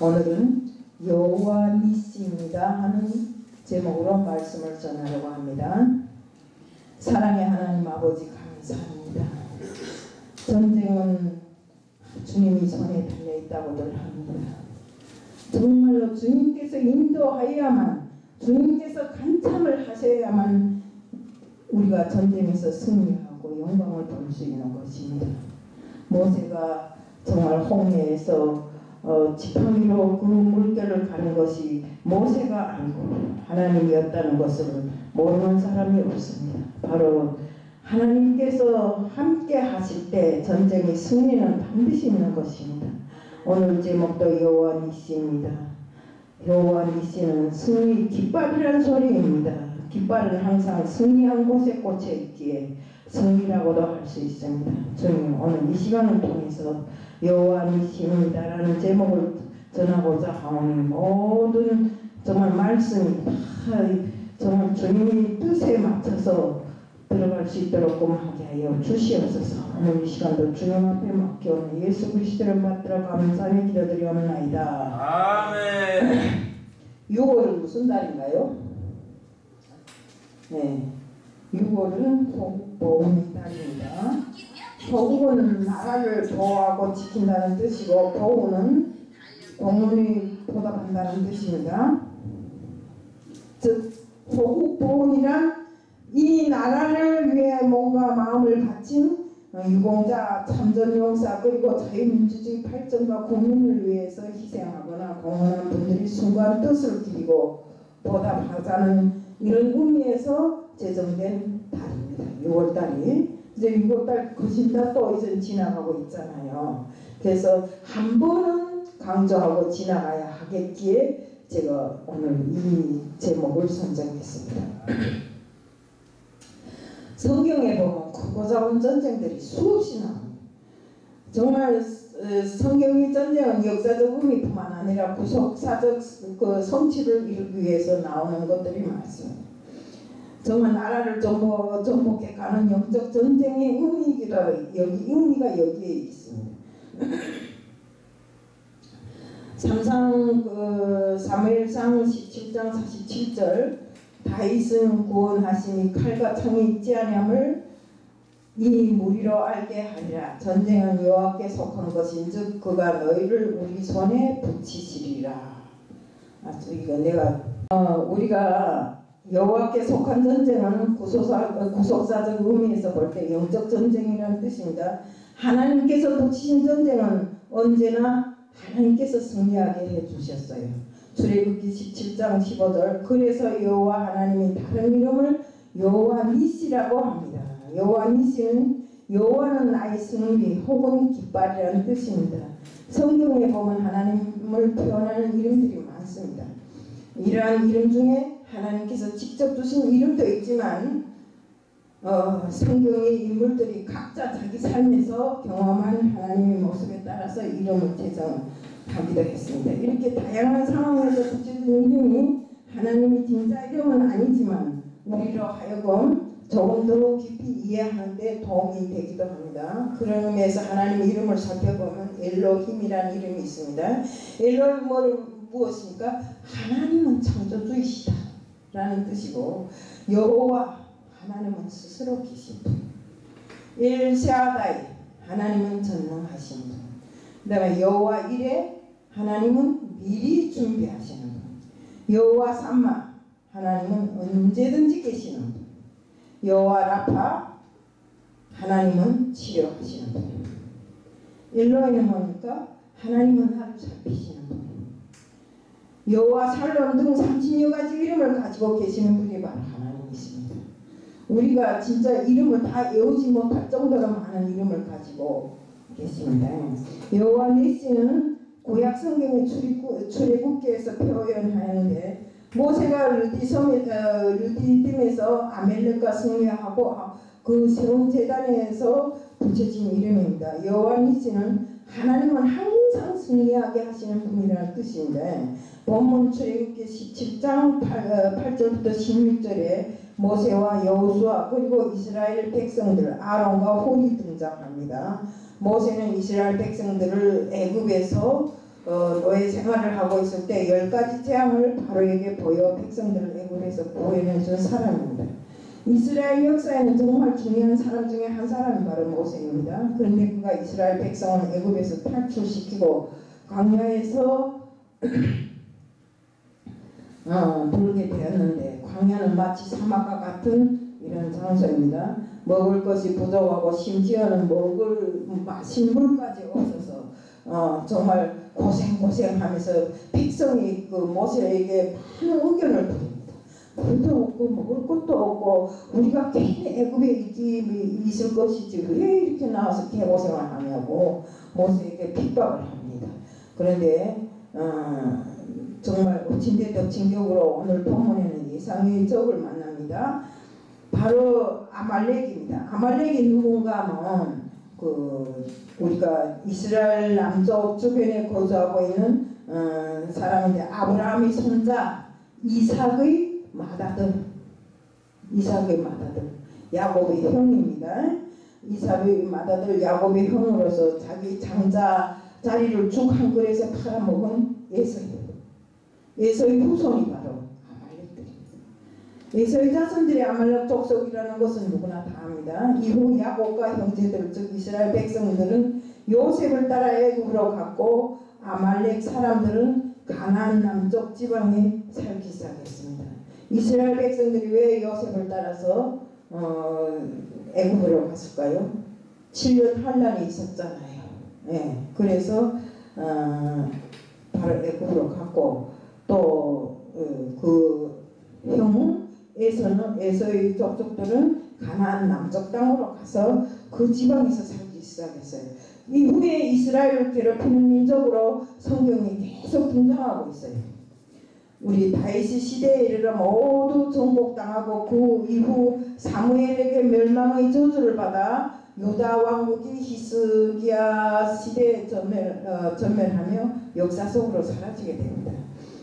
오늘은 여호와 니시입니다 하는 제목으로 말씀을 전하려고 합니다. 사랑의 하나님 아버지 감사합니다. 전쟁은 주님이 손에 달려있다고들 합니다. 정말로 주님께서 인도하여야만, 주님께서 간참을 하셔야만 우리가 전쟁에서 승리하고 영광을 볼 수 있는 것입니다. 모세가 정말 홍해에서 지팡이로 그 물결을 가는 것이 모세가 알고 하나님이었다는 것을 모르는 사람이 없습니다. 바로 하나님께서 함께 하실 때 전쟁의 승리는 반드시 있는 것입니다. 오늘 제목도 여호와 니시입니다. 여호와 니시는 승리 깃발이라는 소리입니다. 깃발은 항상 승리한 곳에 꽂혀 있기에 승리라고도 할 수 있습니다. 주님, 오늘 이 시간을 통해서 여호와 니시입니다라는 제목을 전하고자 하오니 모든 정말 말씀이 다 정말 주님의 뜻에 맞춰서 들어갈 수 있도록 공하게 하여 주시옵소서. 오늘 이 시간도 주님 앞에 맡겨오니 예수 그리스도를 받들어 감사히 기도드리옵나이다. 아멘. 6월은 무슨 달인가요? 네, 6월은 호국보훈의 달입니다. 호국은 나라를 보호하고 지킨다는 뜻이고 보훈은 공문이 보답한다는 뜻입니다. 즉 호국보훈이란 이 나라를 위해 뭔가 마음을 바친 유공자, 참전용사 그리고 자유민주주의 발전과 국민을 위해서 희생하거나 공헌한 분들이 순간 뜻을 기리고 보답하자는 이런 의미에서 제정된 달입니다. 6월달이 이제 6월달 거진다 또 이제 지나가고 있잖아요. 그래서 한 번은 강조하고 지나가야 하겠기에 제가 오늘 이 제목을 선정했습니다. 성경에 보면 크고 작은 전쟁들이 수없이 나옵니다. 정말 성경의 전쟁은 역사적 의미뿐만 아니라 구속사적 그 성취를 이루기 위해서 나오는 것들이 많습니다. 정말 나라를 정복해 가는 영적 전쟁의 의미가 여기에 있습니다. 사무엘상 17장 47절 다윗은 구원하심이 칼과 창이 있지 아니함을 이 무리로 알게 하리라. 전쟁은 여호와께 속한 것인즉 그가 너희를 우리 손에 붙이시리라. 이거 우리가 여호와께 속한 전쟁은 구속사적 의미에서 볼 때 영적 전쟁이라는 뜻입니다. 하나님께서 붙이신 전쟁은 언제나 하나님께서 승리하게 해주셨어요. 출애굽기 17장 15절 그래서 여호와 하나님이 다른 이름을 여호와 니시라고 합니다. 여호와 니시는 여호와는 나의 승리 혹은 깃발이라는 뜻입니다. 성경에 보면 하나님을 표현하는 이름들이 많습니다. 이러한 이름 중에 하나님께서 직접 주신 이름도 있지만 성경의 인물들이 각자 자기 삶에서 경험한 하나님의 모습에 따라서 이름을 제정하기도 했습니다. 이렇게 다양한 상황에서 붙여진 이름이 하나님의 진짜 이름은 아니지만 우리로 하여금 조금 더 깊이 이해하는 데 도움이 되기도 합니다. 그런 의미에서 하나님의 이름을 살펴보면 엘로힘이라는 이름이 있습니다. 엘로힘은 무엇입니까? 하나님은 창조주이시다 라는 뜻이고 여호와 하나님은 스스로 계신 분, 엘샤다이 하나님은 전능하신 분, 그 다음에 여호와 이레 하나님은 미리 준비하시는 분, 여호와 삼마 하나님은 언제든지 계시는 분, 여호와 라파 하나님은 치료하시는 분, 엘로히는 뭐니까 하나님은 나를 살피시는 분, 여호와 살롬 등 30여 가지 이름을 가지고 계시는 분이 바로 하나님이십니다. 우리가 진짜 이름을 다 외우지 못할 정도로 많은 이름을 가지고 계십니다. 여호와 니시는 구약 성경의 출애굽기에서 표현하는데 모세가 르디딤에서 아멜렉과 승리하고 그 세운 제단에서 붙여진 이름입니다. 여호와 니시는 하나님은 항상 승리하게 하시는 분이라는 뜻인데 본문 출애굽기 17장 8절부터 16절에 모세와 여호수아 그리고 이스라엘 백성들 아론과 홀이 등장합니다. 모세는 이스라엘 백성들을 애굽에서 노예 생활을 하고 있을 때 10가지 재앙을 바로에게 보여 백성들을 애굽에서 구해내준 사람입니다. 이스라엘 역사에는 정말 중요한 사람 중에 한 사람이 바로 모세입니다. 그런데 그가 이스라엘 백성을 애굽에서 탈출시키고 광야에서 돌게 되었는데, 광야는 마치 사막과 같은 이런 장소입니다. 먹을 것이 부족하고 심지어는 마실 물까지 없어서 정말 고생하면서 백성이 그 모세에게 많은 의견을 부립니다. 물도 없고 먹을 것도 없고 우리가 괜히 애굽에 있을 것이지 왜 이렇게 나와서 개고생을 하냐고 모세에게 핍박을 합니다. 그런데 정말 어친데 덕친격으로 오늘 본문에는 예상의 적을 만납니다. 바로 아말렉입니다. 아말렉이 누군가 하면 우리가 이스라엘 남쪽 주변에 거주하고 있는 사람인데, 아브라함의 손자 이삭의 맏아들, 야곱의 형입니다. 이삭의 맏아들 야곱의 형으로서 자기 장자 자리를 죽 한 그릇에 팔아먹은 에서의 후손이 바로 아말렉들입니다. 에서의 자손들이 아말렉 족속이라는 것은 누구나 다 압니다. 이후 야곱과 형제들, 즉 이스라엘 백성들은 요셉을 따라 애굽으로 갔고, 아말렉 사람들은 가나안 남쪽 지방에 살기 시작했습니다. 이스라엘 백성들이 왜 요셉을 따라서 애굽으로 갔을까요? 7년 환란이 있었잖아요. 예, 그래서 바로 애굽으로 갔고, 또 그 형 에서의 족속들은 가나안 남쪽 땅으로 가서 그 지방에서 살기 시작했어요. 이후에 이스라엘을 괴롭히는 민족으로 성경이 계속 등장하고 있어요. 우리 다윗 시대에 이르러 모두 정복당하고 그 이후 사무엘에게 멸망의 저주를 받아 유다 왕국이 히스기야 시대에 전멸하며 역사 속으로 사라지게 됩니다.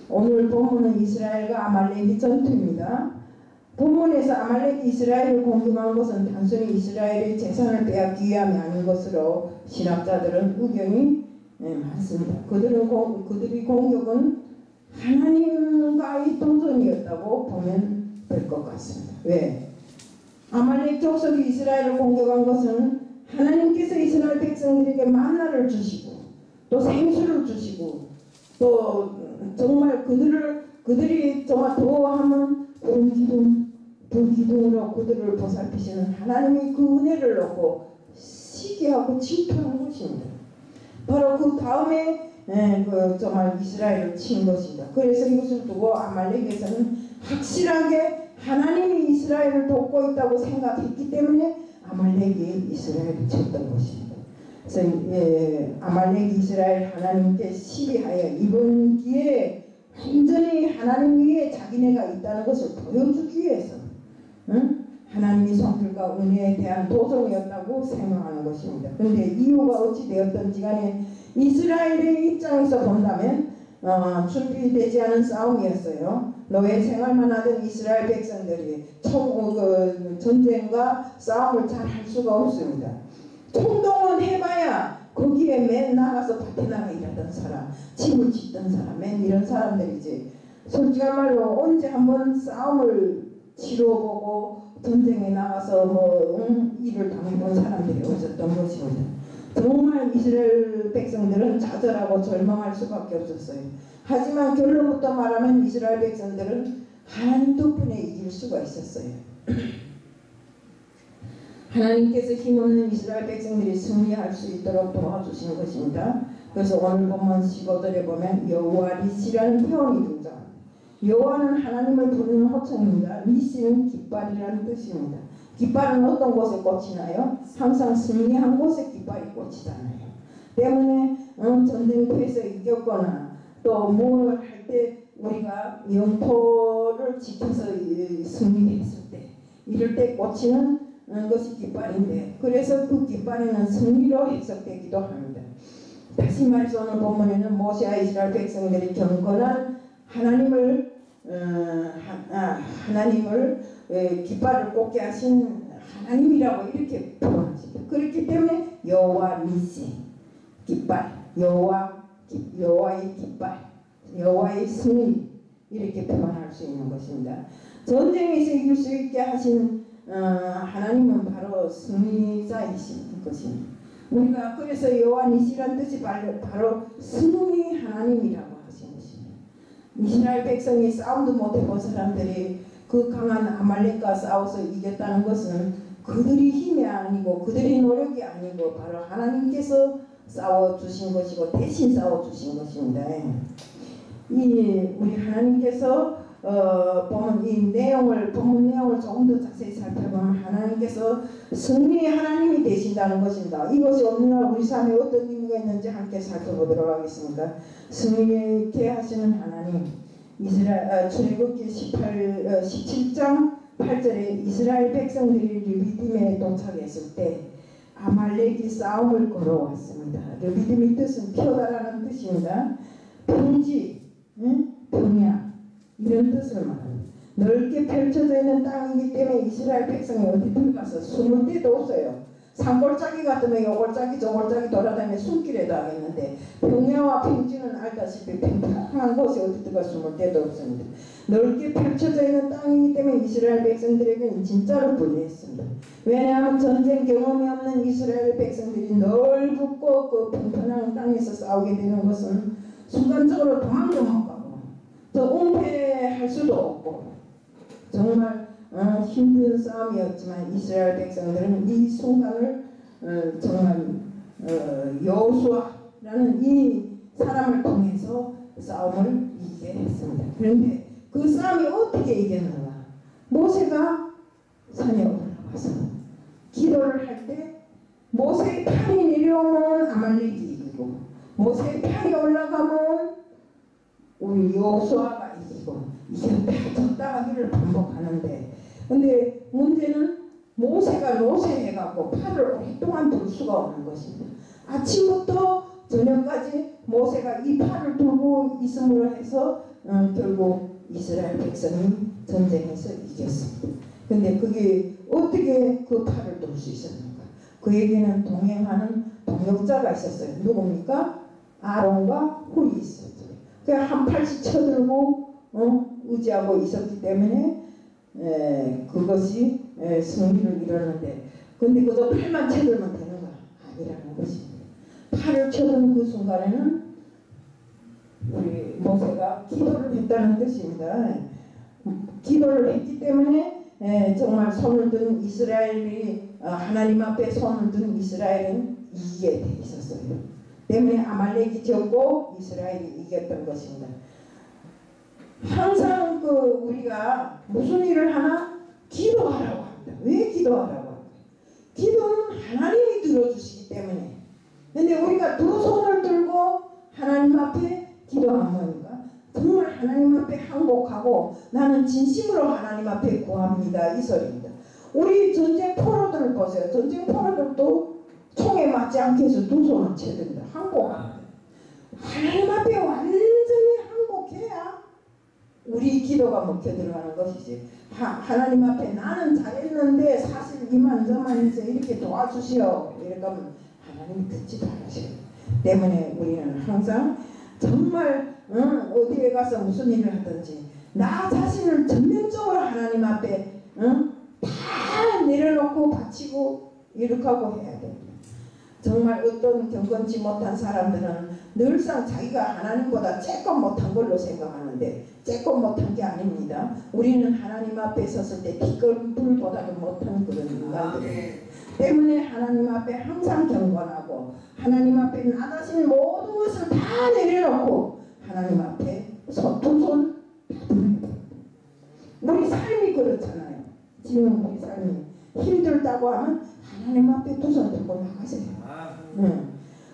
오늘 본문은 이스라엘과 아말렉의 전투입니다. 본문에서 아말렉이 이스라엘을 공격한 것은 단순히 이스라엘의 재산을 빼앗기 위함이 아닌 것으로 신학자들은 의견이 많습니다. 그들의 공격은 하나님과의 도전이었다고 보면 될 것 같습니다. 왜? 아말렉 족속이 이스라엘을 공격한 것은 하나님께서 이스라엘 백성들에게 만나를 주시고 또 생수를 주시고 또 정말 그들이 정말 더워하면 불기둥으로 그들을 보살피시는 하나님의 그 은혜를 얻고 시기하고 질투한 것입니다. 바로 그 다음에 정말 이스라엘을 친 것입니다. 그래서 이것을 두고 아말렉에서는 확실하게 하나님이 이스라엘을 돕고 있다고 생각했기 때문에 아말렉이 이스라엘을 쳤던 것입니다. 그래서 아말렉이 이스라엘 하나님께 시비하여 이번 기회에 완전히 하나님 위에 자기네가 있다는 것을 보여주기 위해서 하나님의 성질과 은혜에 대한 도전이었다고 생각하는 것입니다. 그런데 이유가 어찌 되었던지 간에 이스라엘의 입장에서 본다면 준비되지 않은 싸움이었어요. 노예 생활만 하던 이스라엘 백성들이 전쟁과 싸움을 잘 할 수가 없습니다. 총동원 해봐야 거기에 맨 나가서 밭에 나가 일하던 사람, 집을 짓던 사람, 맨 이런 사람들이지. 솔직한 말로 언제 한번 싸움을 치러보고 전쟁에 나가서 일을 당해본 사람들이 없었던 것입니다. 정말 이스라엘 백성들은 좌절하고 절망할 수밖에 없었어요. 하지만 결론부터 말하면 이스라엘 백성들은 하나님 덕분에 이길 수가 있었어요. 하나님께서 힘없는 이스라엘 백성들이 승리할 수 있도록 도와주신 것입니다. 그래서 오늘 본문 15절에 보면 여호와 니시라는 표현이 등장합니다. 여호와는 하나님을 부르는 호칭입니다. 니시는 깃발이라는 뜻입니다. 깃발은 어떤 곳에 꽂히나요? 항상 승리한 곳에 깃발이 꽂히잖아요. 때문에 전쟁터에서 이겼거나 또 뭘 할 때 우리가 영토를 지켜서 승리했을 때 이럴 때 꽂히는 것이 깃발인데, 그래서 그 깃발에는 승리로 해석되기도 합니다. 다시 말해서 오늘 본문에는 모세와 이스라엘 백성들이 경건한 하나님을 깃발을 꽂게 하신 하나님이라고 이렇게 표현하십니다. 그렇기 때문에 여호와 니시 깃발, 여호와 여호와의 깃발, 여호와의 승리 이렇게 표현할 수 있는 것입니다. 전쟁에서 이길 수 있게 하신 하나님은 바로 승리자이신 것입니다. 우리가 그래서 여호와 니시란 뜻이 바로 승리 하나님이라고 하신 것입니다. 이스라엘 백성이 싸움도 못해본 사람들이 그 강한 아말렉과 싸워서 이겼다는 것은 그들이 힘이 아니고 그들의 노력이 아니고 바로 하나님께서 싸워주신 것이고 대신 싸워주신 것입니다. 우리 하나님께서 보면 이 내용을 본문 내용을 조금 더 자세히 살펴보면 하나님께서 승리의 하나님이 되신다는 것입니다. 이것이 오늘날 우리 삶에 어떤 의미가 있는지 함께 살펴보도록 하겠습니다. 승리케 하시는 하나님. 출애굽기 17장 8절에 이스라엘 백성들이 르비딤에 도착했을 때 아말렉이 싸움을 걸어왔습니다. 르비딤의 뜻은 표다라는 뜻입니다. 평지, 평야 이런 뜻을 말합니다. 넓게 펼쳐져 있는 땅이기 때문에 이스라엘 백성이 어디 들어가서 숨을 데도 없어요. 산골짜기 같으면 요골짜기 저골짜기 돌아다니며 숨기라도 하겠는데 평야와 평지는 알다시피 평평한 곳에 어디 들어가 숨을 데도 없습니다. 넓게 펼쳐져 있는 땅이기 때문에 이스라엘 백성들에게는 진짜로 불리했습니다. 왜냐하면 전쟁 경험이 없는 이스라엘 백성들이 넓고 그 평평한 땅에서 싸우게 되는 것은 순간적으로 도망도 못 가고 또 은폐할 수도 없고 정말 힘든 싸움이었지만 이스라엘 백성들은 이 순간을 정말 여호수아라는 이 사람을 통해서 싸움을 이기게 했습니다. 그런데 그 싸움이 어떻게 이겼는가? 모세가 산에 올라가서 기도를 할 때 모세의 팔이 내려오면 아말렉이 이기고 모세의 팔이 올라가면 우리 여호수아가 이기고 이겼다 졌다 하기를 반복하는데 근데 문제는 모세가 노쇠해갖고 팔을 오랫동안 들 수가 없는 것입니다. 아침부터 저녁까지 모세가 이 팔을 들고 있음으로 해서 결국 이스라엘 백성이 전쟁에서 이겼습니다. 근데 그게 어떻게 그 팔을 들 수 있었는가? 그에게는 동행하는 동역자가 있었어요. 누굽니까? 아론과 훌이 있었죠. 그냥 한 팔씩 쳐들고 의지하고 있었기 때문에 그것이 승리를 이루는데 근데 그저 팔만 쳐들면 되는가? 아니라는 것입니다. 팔을 쳐든 그 순간에는 우리 모세가 기도를 했다는 뜻입니다. 기도를 했기 때문에 정말 손을 든 이스라엘이 하나님 앞에 손을 든 이스라엘은 이기게 돼 있었어요. 때문에 아말렉이 졌고 이스라엘이 이겼던 것입니다. 항상 우리가 무슨 일을 하나 기도하라고 합니다. 왜 기도하라고 할까요? 기도는 하나님이 들어주시기 때문에. 근데 우리가 두 손을 들고 하나님 앞에 기도하는 거니까 정말 하나님 앞에 항복하고 나는 진심으로 하나님 앞에 구합니다. 이 소리입니다. 우리 전쟁 포로들 보세요. 전쟁 포로들도 총에 맞지 않게 해서 두 손을 쳐듭니다. 항복합니다. 하나님 앞에 완전히 항복해야 우리 기도가 먹혀 들어가는 것이지. 하나님 앞에 나는 잘했는데 사실 이만저만 해서 이렇게 도와주시오. 이렇게 하면 하나님이 듣지도 않으셔요. 때문에 우리는 항상 정말 어디에 가서 무슨 일을 하든지 나 자신을 전면적으로 하나님 앞에 다 내려놓고 바치고 이렇게 하고 해야 됩니다. 정말 어떤 경건치 못한 사람들은 늘상 자기가 하나님보다 쬐끔 못한 걸로 생각하는데 쬐끔 못한 게 아닙니다. 우리는 하나님 앞에 섰을 때 티끌불보다도 못한 그런 인간들이에요. 때문에 하나님 앞에 항상 경건하고 하나님 앞에 나 자신 모든 것을 다 내려놓고 하나님 앞에 두 손 우리 삶이 그렇잖아요. 지금 우리 삶이 힘들다고 하면 하나님 앞에 두 손 들고 나가세요.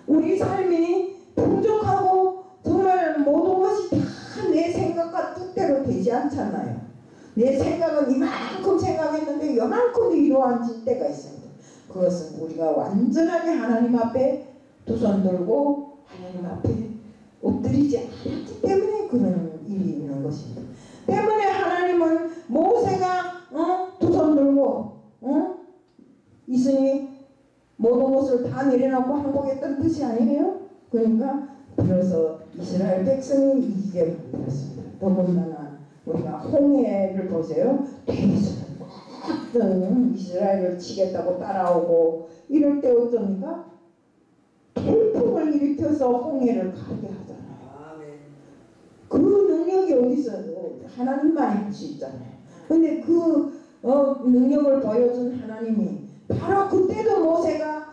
우리 삶이 풍족하고 정말 모든 것이 다 내 생각과 뜻대로 되지 않잖아요. 내 생각은 이만큼 생각했는데 요만큼 이루어질 때가 있습니다. 그것은 우리가 완전하게 하나님 앞에 두 손 들고 하나님 앞에 엎드리지 않았기 때문에 그런 일이 있는 것입니다. 때문에 하나님은 모세가 두 손 들고 있으니 모든 것을 다 내려놓고 항복했던 뜻이 아니에요. 그러니까 그래서 이스라엘 백성이 이기게 만들었습니다. 더군다나 우리가 홍해를 보세요. 대수는 이스라엘을 치겠다고 따라오고 이럴 때 어쩌니까 돌풍을 일으켜서 홍해를 가게 하잖아요. 그 능력이 어디서 하나님만이 할 수 있잖아요. 근데 그 능력을 보여준 하나님이 바로 그때도 모세가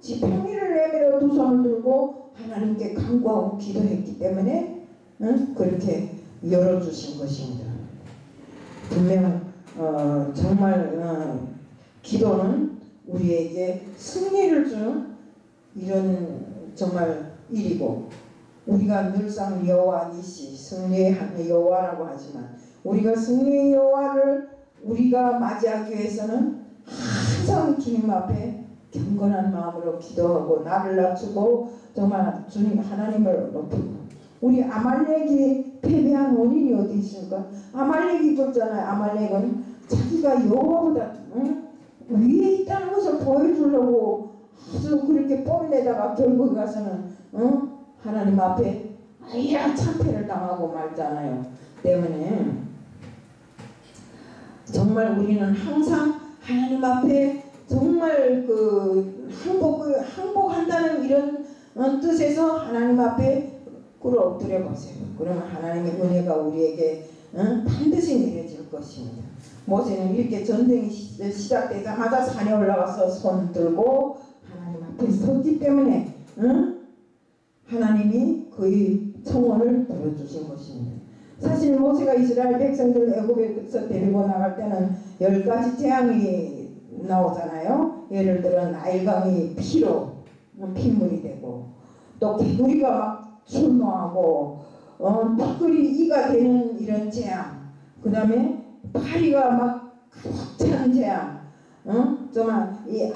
지팡이를 내밀어 두 손을 들고 하나님께 간구하고 기도했기 때문에 그렇게 열어주신 것입니다. 분명 정말 기도는 우리에게 승리를 주는 이런 정말 일이고, 우리가 늘상 여호와 니시 승리의 여호와라고 하지만 우리가 승리의 여호와를 우리가 맞이하기 위해서는 항상 주님 앞에 경건한 마음으로 기도하고 나를 낮추고 정말 주님 하나님을 높이고. 우리 아말렉이 패배한 원인이 어디 있습니까? 아말렉이 그렇잖아요. 아말렉은 자기가 여호와보다 위에 있다는 것을 보여주려고 아주 그렇게 뽐내다가 결국 가서는 하나님 앞에 아야 참패를 당하고 말잖아요. 때문에 정말 우리는 항상 하나님 앞에 정말 그 항복한다는 이런 뜻에서 하나님 앞에 꿇어 보세요. 그러면 하나님의 은혜가 우리에게 반드시 내려질 것입니다. 모세는 이렇게 전쟁이 시작되자마자 산에 올라가서 손 들고 하나님 앞에 섰기 때문에 하나님이 그의 청원을 들어주신 것입니다. 사실 모세가 이스라엘 백성들 애굽에서 데리고 나갈 때는 10가지 재앙이 나오잖아요. 예를 들어 나일강이 피로 핏물이 되고, 또 개구리가 막 출몰하고 턱걸이 이가 되는 이런 재앙, 그 다음에 파리가 막 가득 찬 재앙, 정말 이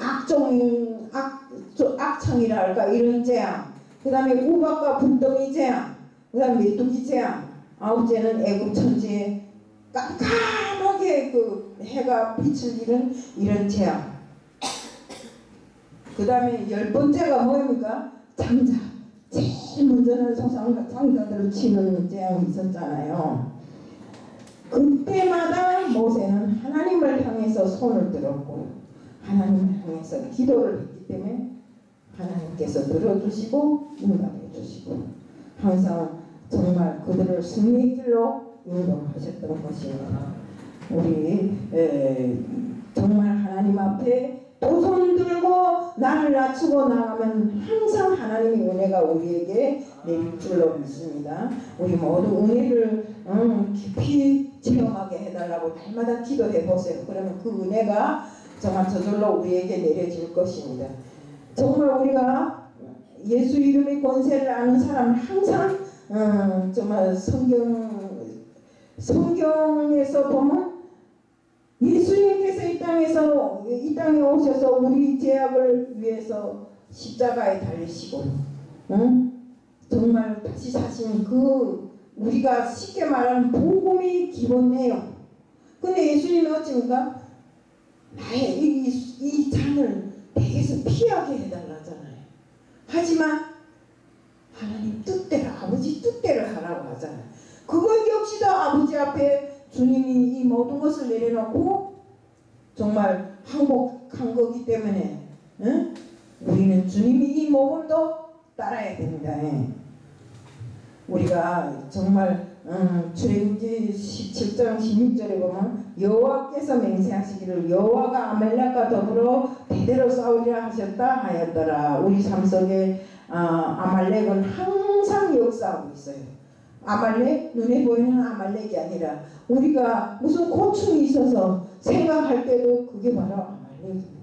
악청이라 할까 이런 재앙, 그 다음에 우박과 분덩이 재앙, 그 다음에 메뚜기 재앙, 아홉째는 애굽 천지에 깜깜하게 그 해가 빛을 잃은 이런 재앙. 그 다음에 10번째가 뭐입니까? 장자. 제일 먼저는 장자들을 치는 재앙이 있었잖아요. 그때마다 모세는 하나님을 향해서 손을 들었고 하나님을 향해서 기도를 했기 때문에 하나님께서 들어주시고 응답해 주시고 항상 정말 그들을 승리의 길로 인도하셨던 것입니다. 우리 정말 하나님 앞에 두 손 들고 나를 낮추고 나가면 항상 하나님의 은혜가 우리에게 내릴 줄로 믿습니다. 우리 모두 은혜를 깊이 체험하게 해달라고 날마다 기도해 보세요. 그러면 그 은혜가 정말 저절로 우리에게 내려질 것입니다. 정말 우리가 예수 이름의 권세를 아는 사람은 항상 정말 성경에서 보면 예수님께서 이 땅에 오셔서 우리 죄악을 위해서 십자가에 달리시고 정말 다시 사신 그 우리가 쉽게 말하는 복음이 기본 내용. 근데 예수님이 어찌니까 나의 이 잔을 내게서 피하게 해달라잖아요. 하지만 하나님 뜻대로 아버지 뜻대로 하라고 하잖아요. 그것 역시도 아버지 앞에 주님이 이 모든 것을 내려놓고 정말 항복한 거기 때문에 우리는 주님이 이 모범도 따라야 됩니다. 우리가 정말 출애굽기 17장 16절에 보면 여호와께서 맹세하시기를 여호와가 아말렉과 더불어 대대로 싸우리라 하셨다 하였더라. 우리 삶 속에 아말렉은 항상 역사하고 있어요. 아말렉, 눈에 보이는 아말렉이 아니라 우리가 무슨 고충이 있어서 생각할 때도 그게 바로 아말렉입니다.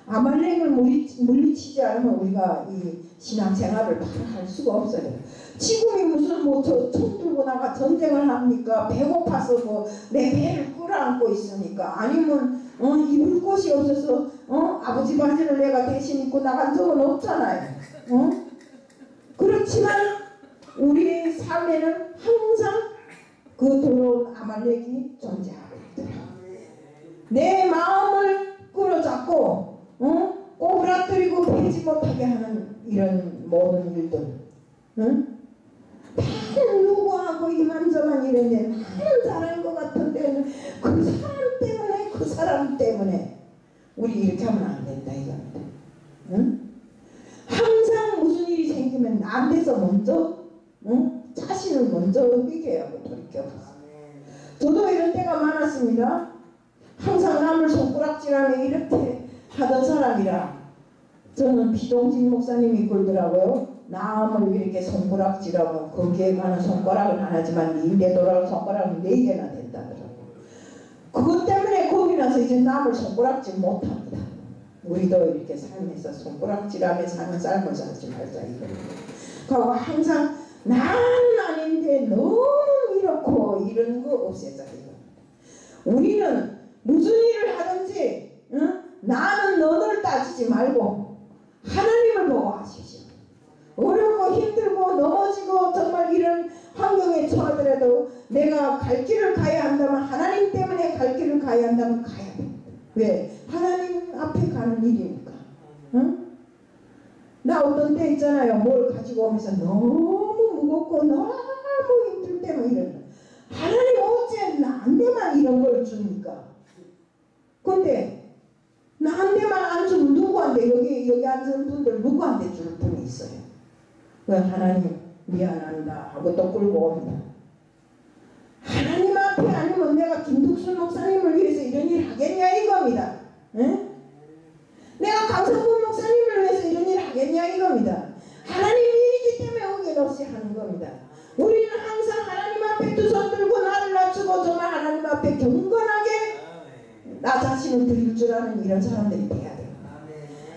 아말렉을 물리치지 않으면 우리가 이 신앙생활을 바로 할 수가 없어요. 지금이 무슨 총 들고 나가 전쟁을 합니까? 배고파서 내 배를 끌어안고 있으니까, 아니면 입을 곳이 없어서 아버지 바지를 내가 대신 입고 나간 적은 없잖아요. 그렇지만 우리 삶에는 항상 그 더러운 아말렉이 존재하고 있더라. 내 마음을 끌어잡고 꼬부라뜨리고 배지 못하게 하는 이런 모든 일들, 응? 나는 누구하고 이만저만 이랬는데 나는 잘한 것 같은데 그 사람 때문에 그 사람 때문에 우리 이렇게 하면 안 된다 이겁니다. 응? 항상 무슨 일이 생기면 나한테서 먼저 응? 자신을 먼저 회개하고 돌이켜보세요. 저도 이런 때가 많았습니다. 항상 남을 손가락질하며 이렇게 하던 사람이라 저는 비동진 목사님이 그러더라고요. 남을 이렇게 손가락질하고 거기에 가는 손가락은 안 하지만 입에 돌아올 손가락은 4개나 된다더라고요. 그것 때문에 겁이 나서 이제 남을 손가락질 못합니다. 우리도 이렇게 삶에서 손가락질하며 사는 삶을 살지 말자 이겁니다. 그리고 항상 나는 아닌데 너무 이렇고 이런 거 없애자 이겁니다. 우리는 무슨 일을 하든지 응? 나는 너를 따지지 말고 하나님을 보고 하십시오. 어렵고 힘들고 넘어지고 정말 이런 환경에 처하더라도 내가 갈 길을 가야 한다면 하나님 때문에 갈 길을 가야 한다면 가야 됩니다. 왜? 하나님 앞에 가는 일이니까. 응? 나 어떤 때 있잖아요. 뭘 가지고 오면서 너무 무겁고 너무 힘들 때만 이러는 하나님 어째 나한테만 이런 걸 주니까. 근데 나한테만 안 주면 누구한테 여기 앉은 분들 누구한테 줄 분이 있어요. 왜 하나님 미안한다 하고 또 끌고 옵니다. 하나님 앞에 아니면 내가 김덕순 목사님을 위해서 이런 일 하겠냐 이겁니다. 에? 내가 강성군 목사님을 위해서 이런 일 하겠냐 이겁니다. 하나님 일이기 때문에 의견 없이 하는 겁니다. 우리는 항상 하나님 앞에 두 손 들고 나를 낮추고 정말 하나님 앞에 경건하게 나 자신을 드릴 줄 아는 이런 사람들이 돼야 돼요.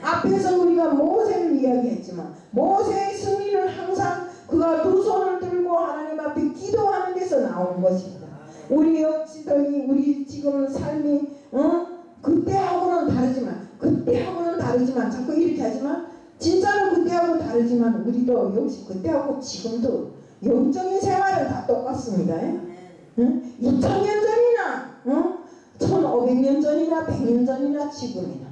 앞에서 우리가 모세를 이야기했지만 모세의 승리는 항상 그가 두 손을 들고 하나님 앞에 기도하는 데서 나온 것입니다. 우리 역시도 우리 지금 삶이 그때하고는 다르지만 자꾸 이렇게 하지만 진짜로 그때하고 다르지만 우리도 역시 그때하고 지금도 영적인 생활은 다 똑같습니다. 2000년 전이나 1500년 전이나 100년 전이나 지금이나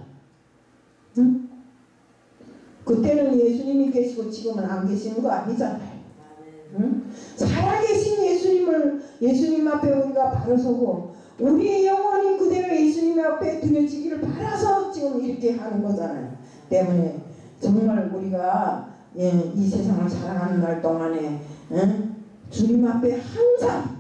그때는 예수님이 계시고 지금은 안 계시는 거 아니잖아요. 살아계신 예수님 앞에 우리가 바로 서고 우리의 영혼이 그대로 예수님 앞에 드려지기를 바라서 지금 이렇게 하는 거잖아요. 때문에 정말 우리가 이 세상을 살아가는 날 동안에 주님 앞에 항상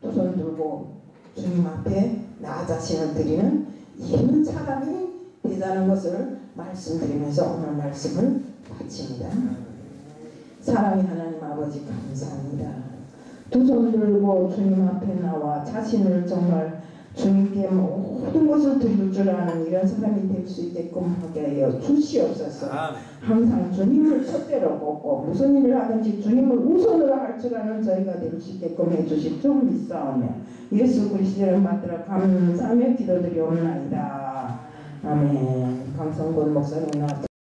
두 손 들고 주님 앞에 나 자신을 드리는 이런 사람이 되자는 것을 말씀드리면서 오늘 말씀을 마칩니다. 사랑의 하나님 아버지 감사합니다. 두 손 들고 주님 앞에 나와 자신을 정말 주님께 모든 것을 드릴 줄 아는 이런 사람이 될 수 있게끔 하게 하여 주시옵소서. 항상 주님을 첫째로 꼽고 무슨 일을 하든지 주님을 우선으로 할 줄 아는 저희가 될 수 있게끔 해주실 줄 믿사오며 예수 그리스도를 받들어 감사하며 기도드리옵나이다. 아멘. 강성곤 목사님 나왔습니다.